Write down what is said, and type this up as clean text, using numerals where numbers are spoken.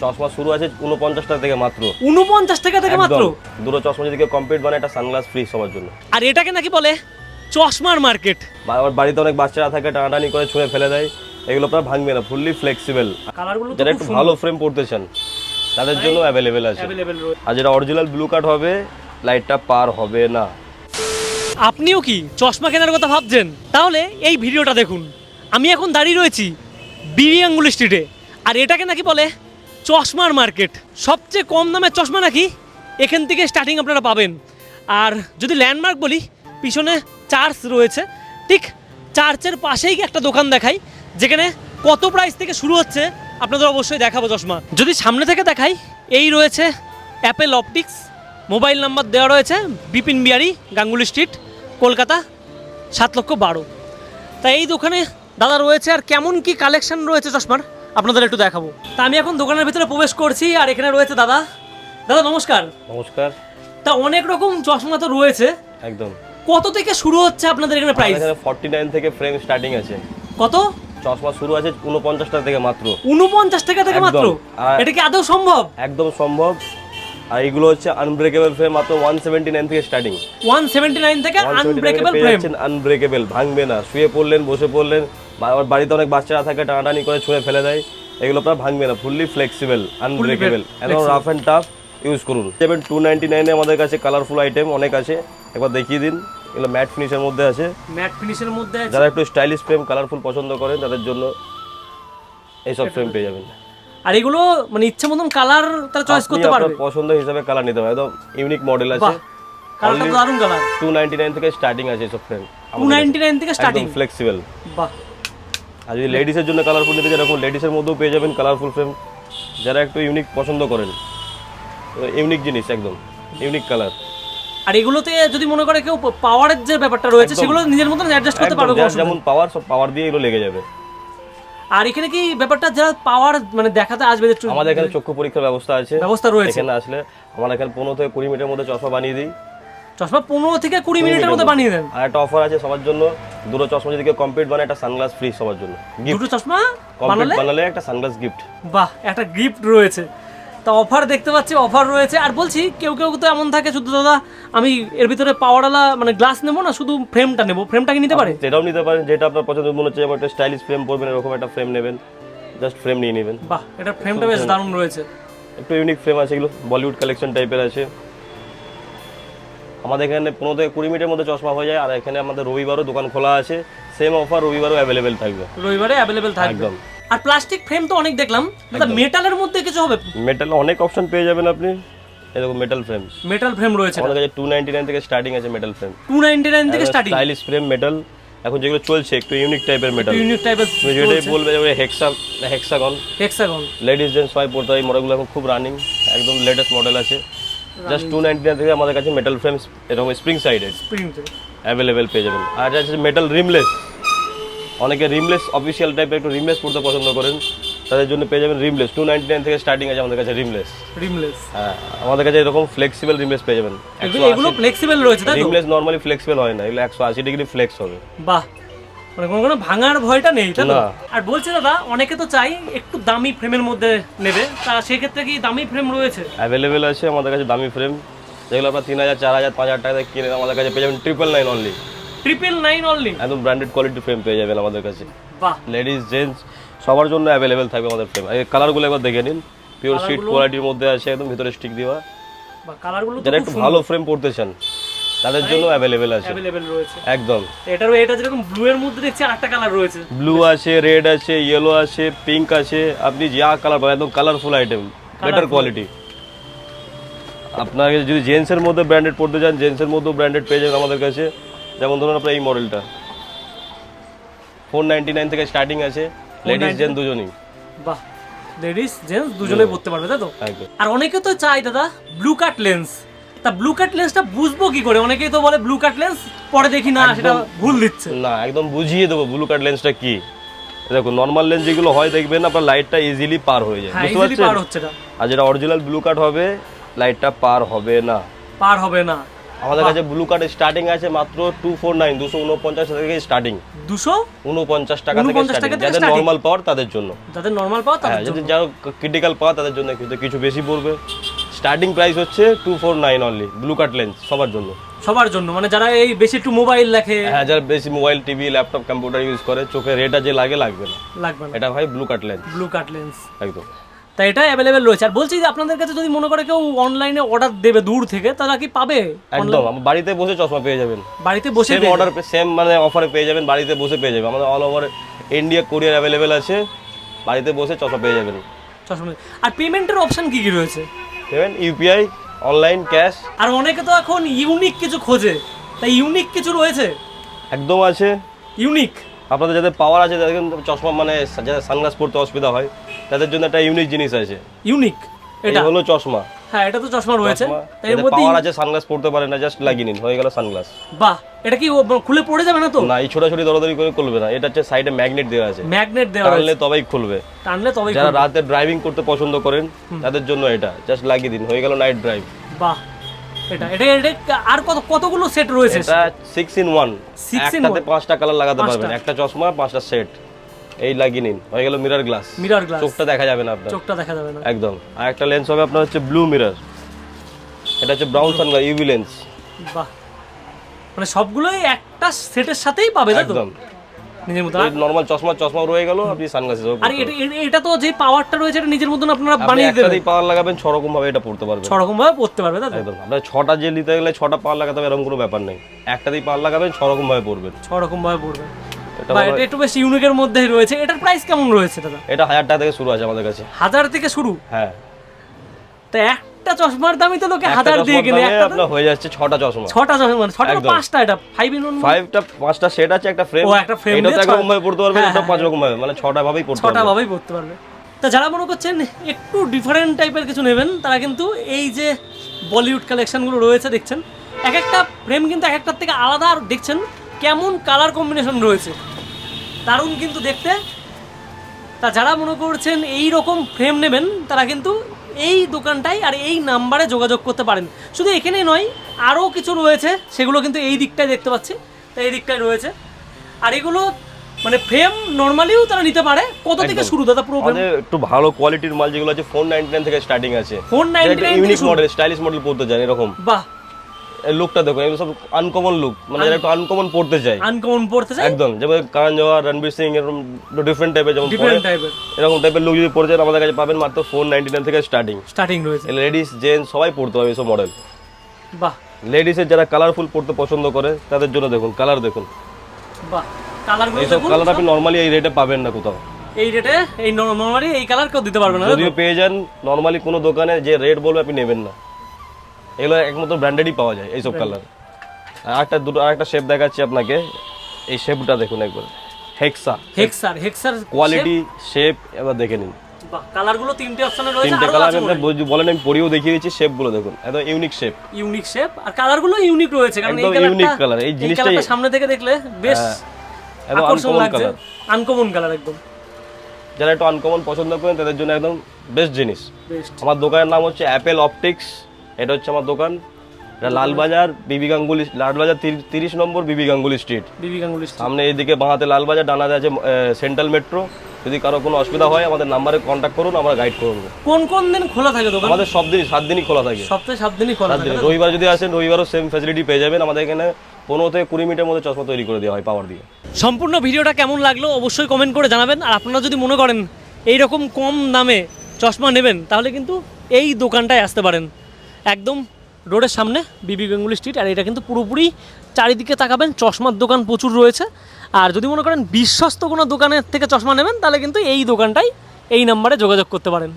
চশমা শুরু আছে 49 টাকা থেকে মাত্র। 49 টাকা থেকে মাত্র? দুটো চশমা যদি কেউ কমপ্লিট বানায় একটা সানগ্লাস ফ্রি সবার জন্য। আর এটাকে নাকি বলে চশমার মার্কেট। আমার বাড়িতে অনেক বাচ্চারা থাকে, টানাটানি করে ছুঁড়ে ফেলে দেয়, এগুলো আপনার ভাঙবে না, ফুললি ফ্লেক্সিবল। কালারগুলো যারা একটু ভালো ফ্রেম পড়তে চান তাদের জন্য অ্যাভেলেবেল আছে। আর যেটা অরিজিনাল ব্লু কাট হবে, লাইটটা পার হবে না। আপনিও কি চশমা কেনার কথা ভাবছেন? তাহলে এই ভিডিওটা দেখুন। আমি এখন দাঁড়িয়ে রয়েছি বিবিআঙ্গুল স্ট্রিটে, আর এটাকে নাকি বলে চশমার মার্কেট। সবচেয়ে কম দামের চশমা নাকি এখান থেকে স্টার্টিং আপনারা পাবেন। আর যদি ল্যান্ডমার্ক বলি, পিছনে চার্চ রয়েছে, ঠিক চার্চের পাশেই একটা দোকান দেখাই যেখানে কত প্রাইস থেকে শুরু হচ্ছে আপনাদের অবশ্যই দেখাবো চশমা। যদি সামনে থেকে দেখাই, এই রয়েছে অ্যাপেল অপটিক্স, মোবাইল নাম্বার দেওয়া রয়েছে বিপিন বিহারি, গাঙ্গুলি স্ট্রিট, কলকাতা 7,12,000। তাই এই দোকানে দাদা রয়েছে, আর কেমন কি কালেকশন রয়েছে চশমার আপনাদের একটু দেখাবো। তা আমি এখন দোকানের ভিতরে প্রবেশ করছি, আর এখানে রয়েছে দাদা। দাদা নমস্কার। নমস্কার। তা অনেক রকম চশমা তো রয়েছে, একদম। কত থেকে শুরু হচ্ছে আপনাদের এখানে প্রাইস? এখানে 49 থেকে ফ্রেম স্টার্টিং আছে। কত? চশমা শুরু আছে 49 টাকা থেকে মাত্র। 49 টাকা থেকে মাত্র? এটা কি আদৌ সম্ভব? একদম সম্ভব। আর এগুলো হচ্ছে আনব্রেকেবল ফ্রেম, মাত্র 179 থেকে স্টার্টিং। 179 থেকে আনব্রেকেবল ফ্রেম। আনব্রেকেবল, ভাঙবে না, শুয়ে পড়লেন, বসে পড়লেন, আমার বাড়িতে অনেক বাচ্চারা থাকে, টানাটানি করে ছুঁড়ে ফেলে দেয়, এগুলো আপনার ভাঙবে না, ফুললি ফ্লেক্সিবল, আনব্রেকেবল, একদম রাফ এন্ড টাফ ইউজ করুন। 299 এ আমাদের কাছে কালারফুল আইটেম অনেক আছে, একবার দেখিয়ে দিন। এগুলো ম্যাট ফিনিশের মধ্যে আছে। ম্যাট ফিনিশের মধ্যে আছে। যারা একটু স্টাইলিশ ফ্রেম, কালারফুল পছন্দ করেন তাদের জন্য এইসব ফ্রেম পেয়ে যাবেন। আর এগুলো মানে ইচ্ছা মতন কালার তারা চয়েস করতে পারবে, আপনার পছন্দ হিসাবে কালার নিতে পারবে। একদম ইউনিক মডেল আছে, কালারটা দারুণ কালার। 299 থেকে স্টার্টিং আছে এইসব ফ্রেম। 299 থেকে স্টার্টিং, একদম ফ্লেক্সিবল। বাহ। আর যদি লেডিসের জন্য কালারফুল নিতে চান, এরকম লেডিসের মধ্যেও পেয়ে যাবেন কালারফুল ফ্রেম। যারা একটু ইউনিক পছন্দ করেন, ইউনিক জিনিস, একদম ইউনিক কালার। আর এগুলোতে যদি মনে করে কেউ পাওয়ারের যে ব্যাপারটা রয়েছে সেগুলো নিজের মতন অ্যাডজাস্ট করতে পারবে, যেমন পাওয়ার, সব পাওয়ার দিয়ে এগুলো লেগে যাবে। আর এখানে কি ব্যাপারটা যারা পাওয়ার মানে দেখাতে আসবে, আমাদের এখানে চক্ষু পরীক্ষার ব্যবস্থা আছে, ব্যবস্থা রয়েছে। এখানে আসলে আমরা এখানে 15 থেকে 20 মিনিটের মধ্যে চশমা বানিয়ে দিই। চশমা 15 থেকে 20 মিনিটের মধ্যে বানিয়ে দেন। আর একটা অফার আছে সবার জন্য, দুটো চশমা যদি কেউ কমপ্লিট বানায় একটা সানগ্লাস ফ্রি সবার জন্য। দুটো চশমা কমপ্লিট বানালে একটা সানগ্লাস গিফট। বাহ, একটা গিফট রয়েছে। তা অফার দেখতে পাচ্ছি, অফার রয়েছে। আর বলছি কেউ কেউ তো এমন থাকে, শুধু দাদা আমি এর ভিতরে পাওয়ারওয়ালা মানে গ্লাস নেবো না, শুধু ফ্রেমটা নেবো, ফ্রেমটা কি নিতে পারে? সেটাও নিতে পারেন, যেটা আপনার পছন্দ মনে হচ্ছে। একটা স্টাইলিশ ফ্রেম পরবেন, এরকম একটা ফ্রেম নেবেন, জাস্ট ফ্রেম নিয়ে নেবেন। বাহ, এটা ফ্রেমটা বেশ দারুণ রয়েছে। একটু ইউনিক ফ্রেম আছে, এগুলো বলিউড কালেকশন টাইপের আছে। আমাদের এখানে 15 থেকে 20 মিনিটের মধ্যে চশমা হয়ে যায়। আর এখানে আমাদের রবিবারও দোকান খোলা আছে, সেম অফার রবিবারও অ্যাভেলেবেল থাকবে। রবিবারে অ্যাভেলেবেল থাকবে একদম। আর প্লাস্টিক ফ্রেম তো অনেক দেখলাম, দাদা মেটালের মধ্যে কিছু হবে? মেটাল অনেক অপশন পেয়ে যাবেন আপনি, এরকম মেটাল ফ্রেম। মেটাল ফ্রেম রয়েছে আমাদের কাছে 299 থেকে স্টার্টিং আছে মেটাল ফ্রেম। 299 থেকে স্টার্টিং স্টাইলিশ ফ্রেম মেটাল এখন যেগুলো চলছে, একটু ইউনিক টাইপের মেটাল। ইউনিক টাইপের যেটাই বলবে হেক্সাগন, হেক্সাগন লেডিস জেন্টস সবাই পড়তে হয়, মডেলগুলো এখন খুব রানিং, একদম লেটেস্ট মডেল আছে। জাস্ট 299 থেকে আমাদের কাছে মেটাল ফ্রেম এরকম স্প্রিং সাইডেড অ্যাভেলেবেল পেয়ে যাবেন। আর আছে মেটাল রিমলেস, অনেকে রিমলেস অফিসিয়াল টাইপের একটু রিমলেস পড়তে পছন্দ করেন, তাদের জন্য পেয়ে যাবেন রিমলেস। 299 থেকে স্টার্টিং আছে আমাদের কাছে রিমলেস। হ্যাঁ, আমাদের কাছে এরকম ফ্লেক্সিবল রিমলেস পেয়ে যাবেন। এগুলো ফ্লেক্সিবল রয়েছে, তাই তো? রিমলেস নরমালি ফ্লেক্সিবল হয় না, এগুলো 180 ডিগ্রি ফ্লেক্স হবে। বাহ, মানে কোনো ভাঙার ভয়টা নেই, তাই তো? আর বলছি দাদা, অনেকে তো চাই একটু দামি ফ্রেমের মধ্যে নেবে, তা সেক্ষেত্রে কি দামি ফ্রেম রয়েছে? অ্যাভেলেবেল আছে আমাদের কাছে দামি ফ্রেম, যেগুলো আপনার 3000, 4000, 5000 টাকা কিনে আমাদের কাছে পেয়ে যাবেন 999 অনলি। 999 অনলি? একদম ব্র্যান্ডেড কোয়ালিটি ফ্রেম পেয়ে যাবেন আমাদের কাছে। বাহ, লেডিস জেন্টস সবার জন্য অ্যাভেলেবেল থাকবে আমাদের ফ্রেম। এই কালারগুলো একবার দেখে নিন, পিওর শিট কোয়ালিটির মধ্যে আছে, একদম ভিতরে স্টিক দেওয়া। বাহ, কালারগুলো যারা একটু ভালো ফ্রেম পড়তে চান তাদের জন্য অ্যাভেলেবেল আছে, অ্যাভেলেবেল রয়েছে একদম। এটা যেরকম ব্লু এর মধ্যে দেখছি আরেকটা কালার রয়েছে, ব্লু আছে, রেড আছে, ইয়েলো আছে, পিঙ্ক আছে, আপনি যা কালার পাবেন একদম কালারফুল আইটেম, বেটার কোয়ালিটি। আপনাকে যদি জেন্টসের মধ্যে ব্র্যান্ডেড পড়তে চান, জেন্টসের মধ্যেও ব্র্যান্ডেড পেয়ে যাবেন আমাদের কাছে। যেমন ধরুন আপনার এই মডেলটা 499 থেকে স্টার্টিং আছে, লেডিস জেন্টস দুজনেই। বাহ, লেডিস জেন্টস দুজনেই পড়তে পারবে, তাই তো? আর অনেকে তো চাই দাদা ব্লু কাট লেন্স, তা ব্লু কাট লেন্সটা বুঝবো কি করে? অনেকেই তো বলে ব্লু কাট লেন্স, পরে দেখি না সেটা ভুল দিচ্ছে। না, একদম বুঝিয়ে দেবো ব্লু কাট লেন্সটা কি। দেখো নরমাল লেন্স যেগুলো হয় দেখবেন আপনার লাইটটা ইজিলি পার হয়ে যায়, বুঝতে পারছেন? আর যেটা অরিজিনাল ব্লু কাট হবে লাইটটা পার হবে না। পার হবে না, আমাদের কাছে ব্লু কার্ড স্টার্টিং আছে মাত্র 249 249 থেকে স্টার্টিং 249 টাকা থেকে স্টার্টিং যাদের নরমাল পাওয়ার তাদের জন্য হ্যাঁ যদি যারা ক্রিটিক্যাল পাওয়ার তাদের জন্য কিছু বেশি পড়বে স্টার্টিং প্রাইস হচ্ছে 249 অনলি ব্লু কার্ড লেন্স সবার জন্য মানে যারা এই বেশি একটু মোবাইল দেখে হ্যাঁ যারা বেশি mobile TV laptop computer use করে চোখে রেটা যে লাগবে না এটা ভাই ব্লু কার্ড লেন্স একদম তাই এটা অ্যাভেলেবেল রয়েছে। আর বলছি যে আপনাদের কাছে যদি মনে করে কেউ অনলাইনে অর্ডার দেবে দূর থেকে তারা কি পাবে? একদম বাড়িতে বসে চশমা পেয়ে যাবেন, বাড়িতে বসে সেম অর্ডার সেম মানে অফারে পেয়ে যাবেন, বাড়িতে বসে পেয়ে যাবেন। আমাদের all over India courier available আছে, বাড়িতে বসে চশমা পেয়ে যাবেন। চশমা আর পেমেন্টের অপশন কি কি রয়েছে? Payment UPI, online, cash. আর অনেকে তো এখন ইউনিক কিছু খোঁজে, তাই ইউনিক কিছু রয়েছে? একদম আছে ইউনিক। আপনাদের যাদের পাওয়ার আছে যাদের চশমা মানে যাদের সানগ্লাস পরতে অসুবিধা হয় তাদের জন্য একটা ইউনিক জিনিস আছে। ইউনিক এটা হলো চশমা। হ্যাঁ এটা তো চশমা রয়েছে, এর মধ্যে পাওয়ার আছে, সানগ্লাস পরতে পারে না, জাস্ট লাগিয়ে নিন, হয়ে গেল সানগ্লাস। বাহ, এটা কি খুলে পড়ে যাবে না তো? না, এই ছোটাছুটি দরদরি করে খুলবে না, এটা হচ্ছে সাইডে ম্যাগনেট দেওয়া আছে, ম্যাগনেট দেওয়া আছে, টানলে তবেই খুলবে। যারা রাতে ড্রাইভিং করতে পছন্দ করেন তাদের জন্য এটা জাস্ট লাগিয়ে দিন, হয়ে গেল নাইট ড্রাইভ। বাহ, এটা আর কতগুলো সেট রয়েছে? এটা 6 in 1, একটাতে 5টা কালার লাগাতে পারবেন, একটা চশমা 5টা সেট। এই লাগিয়ে নিন, হয়ে গেল মিরর গ্লাস। চোখটা দেখা যাবে না আপনার, একদম। আর একটা লেন্স হবে আপনার হচ্ছে ব্লু মিরর, এটা হচ্ছে ব্রাউন সানগ্লাস ইউভি লেন্স। বাহ, মানে সবগুলোই একটা সেটের সাথেই পাবে না তো? একদম নিজের মতো। নরমাল চশমা রয়ে গেল, আপনি সানগ্লাসে। আর এটা তো যে পাওয়ারটা রয়েছে এটা নিজের মতন আপনারা বানিয়ে দেবেন। একটাতেই পাওয়ার লাগাবেন, 6 রকম ভাবে এটা পড়তে পারবেন, 6 রকম ভাবে পড়তে পারবে তাই তো? একদম। আপনারা 6টা যে নিতে গেলে 6টা পাওয়ার লাগাতে হবে এরকম কোনো ব্যাপার নেই, একটাতেই পাওয়ার লাগাবেন, 6 রকম ভাবে পড়বেন, 6 রকম ভাবে পড়বেন। এটা একটু বেশ ইউনিকের মধ্যেই রয়েছে। এটার প্রাইস কেমন রয়েছে দাদা? এটা 1000 টাকা থেকে শুরু আছে আমাদের কাছে। 1000 থেকে শুরু? হ্যাঁ। তো একটা চশমার দামই তো লোকে 1000 দিয়ে কিনে, একটা আপনার হয়ে যাচ্ছে 6টা চশমা। 6টা চশমা মানে 6টা 5টা, এটা 5 in 1, 5টা 5টা সেট আছে, একটা ফ্রেম। ও একটা ফ্রেম এটা দিয়ে তো একরকম ভাবে পড়তে পারবেন, এটা 5 রকম ভাবে, মানে 6টা ভাবেই পড়তে পারবেন, 6টা ভাবেই পড়তে পারবে। তা যারা মনে করছেন একটু ডিফারেন্ট টাইপের কিছু নেবেন তারা কিন্তু এই যে বলিউড কালেকশনগুলো রয়েছে দেখছেন, এক একটা ফ্রেম কিন্তু এক একটার থেকে আলাদা। আর দেখছেন কেমন কালার কম্বিনেশন রয়েছে, দারুণ কিন্তু দেখতে। তা যারা মনে করছেন এই রকম ফ্রেম নেবেন তারা কিন্তু এই দোকানটায় আর এই নাম্বারে যোগাযোগ করতে পারেন। শুধু এখানেই নয়, আরও কিছু রয়েছে, সেগুলো কিন্তু এই দিকটায় দেখতে পাচ্ছি, তাই এই দিকটায় রয়েছে। আর এগুলো মানে ফ্রেম নরমালিও তারা নিতে পারে। কত থেকে শুরু দাদা? আমাদের একটু ভালো কোয়ালিটির মাল যেগুলো আছে 499 থেকে স্টার্টিং আছে। 499 ইউনিক মডেল, স্টাইলিশ মডেল পড়তে চান এরকম। বাহ, এই লুকটা দেখো, এগুলো সব আনকমন লুক, মানে যারা একটু আনকমন পড়তে চায়, একদম। যেমন কারণ জওয়ার, রণবীর সিং, এরকম ডিফারেন্ট টাইপের, যেমন এরকম টাইপের লুক যদি পড়তে চান আমাদের কাছে পাবেন মাত্র 499 থেকে স্টার্টিং রয়েছে। লেডিস জেন্টস সবাই পড়তে পারবে এসব মডেল। বাহ, লেডিসের যারা কালারফুল পড়তে পছন্দ করে তাদের জন্য দেখুন, কালার দেখুন। বাহ, কালারগুলো এইসব কালার আপনি নরমালি এই রেটে পাবেন না কোথাও। এই রেটে এই নরমালি এই কালার কেউ দিতে পারবে না। যদিও পেয়ে যান, নরমালি কোনো দোকানে যে রেট বলবে আপনি নেবেন না, এগুলো একমাত্র ব্র্যান্ডেডই পাওয়া যায় এইসব কালার। আর একটা শেপ দেখাচ্ছি আপনাকে, এই শেপটা দেখুন একবার, হেক্সার কোয়ালিটি শেপ এবার দেখে নিন। বাহ, কালারগুলো তিনটে অপশনে রয়েছে, তিনটে কালার আপনি বলেন, আমি পরিও দেখিয়ে দিচ্ছি, শেপগুলো দেখুন, একদম ইউনিক শেপ, আর কালারগুলো ইউনিক রয়েছে। কারণ এই ইউনিক কালার, এই জিনিসটাই সামনে থেকে দেখলে বেশ আকর্ষণ লাগছে, আনকমন কালার একদম। যারা একটু আনকমন পছন্দ করেন তাদের জন্য একদম বেস্ট জিনিস। আমার দোকানের নাম হচ্ছে অ্যাপেল অপটিক্স, এটা হচ্ছে আমার দোকান, এটা লালবাজার 30 নম্বর বিবি গাঙ্গুলি স্ট্রিট। সামনে এইদিকে বাঁহাতে লালবাজার, ডানাতে আছে সেন্ট্রাল মেট্রো। যদি কারো কোনো অসুবিধা হয় আমাদের নাম্বারে কন্ট্যাক্ট করুন, আমরা গাইড করব। কোন দিন খোলা থাকে দোকান? আমাদের সব দিন 7 দিনই খোলা থাকে, সপ্তাহে 7 দিনই খোলা থাকে। রবিবার যদি আসেন, রবিবারও সেম ফ্যাসিলিটি পেয়ে যাবেন। আমাদের এখানে 15 থেকে 20 মিনিটের মধ্যে চশমা তৈরি করে দেওয়া হয় পাওয়ার দিয়ে। সম্পূর্ণ ভিডিওটা কেমন লাগলো অবশ্যই কমেন্ট করে জানাবেন। আর আপনারা যদি মনে করেন এইরকম কম দামে চশমা নেবেন তাহলে কিন্তু এই দোকানটায় আসতে পারেন, একদম রোডের সামনে বিবি গাঙ্গুলি স্ট্রিট। আর এটা কিন্তু পুরোপুরি চারিদিকে তাকাবেন চশমার দোকান প্রচুর রয়েছে। আর যদি মনে করেন বিশ্বস্ত কোনো দোকানের থেকে চশমা নেবেন তাহলে কিন্তু এই দোকানটাই এই নাম্বারে যোগাযোগ করতে পারেন।